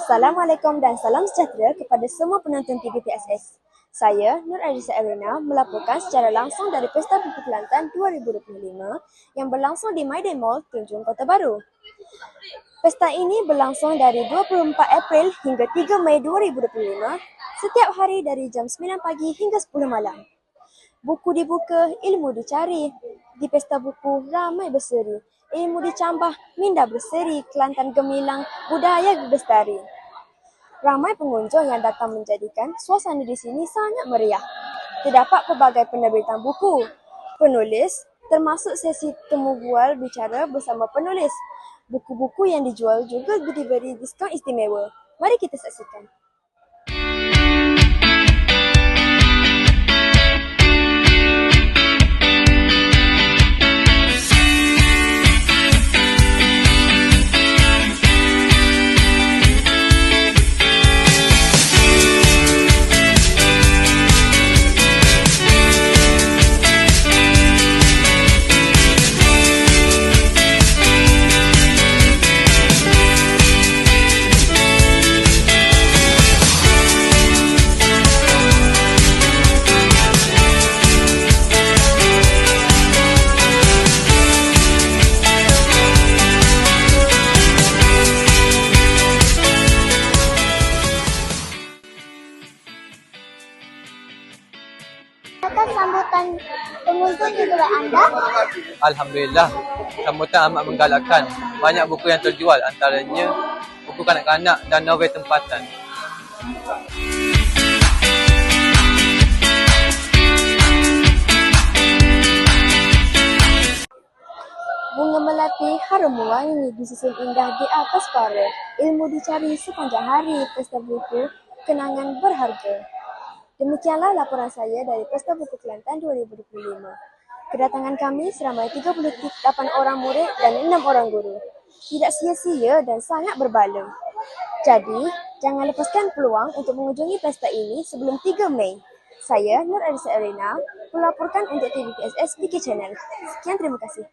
Assalamualaikum dan salam sejahtera kepada semua penonton TV PSS. Saya, Nur Arisa Arena, melaporkan secara langsung dari Pesta Buku Kelantan 2025 yang berlangsung di My Day Mall, Tunjung, Kota Baru. Pesta ini berlangsung dari 24 April hingga 3 Mei 2025, setiap hari dari jam 9 pagi hingga 10 malam. Buku dibuka, ilmu dicari. Di Pesta Buku, ramai berseri. Ilmu dicambah, minda berseri, Kelantan gemilang, budaya berlestari. Ramai pengunjung yang datang menjadikan suasana di sini sangat meriah. Terdapat pelbagai penerbitan buku, penulis, termasuk sesi temu bual bicara bersama penulis. Buku-buku yang dijual juga diberi diskaun istimewa. Mari kita saksikan. Apakah sambutan pengunjung di tempat anda? Alhamdulillah, sambutan amat menggalakkan. Banyak buku yang terjual, antaranya buku kanak-kanak dan novel tempatan. Bunga melati harum mewangi disusun indah di atas para. Ilmu dicari sepanjang hari. Pesta Buku, kenangan berharga. Demikianlah laporan saya dari Pesta Buku Kelantan 2025. Kedatangan kami seramai 38 orang murid dan 6 orang guru. Tidak sia-sia dan sangat berbala. Jadi, jangan lepaskan peluang untuk mengunjungi pesta ini sebelum 3 Mei. Saya, Nur Arisa Arena, melaporkan untuk TV PSS Diki Channel. Sekian, terima kasih.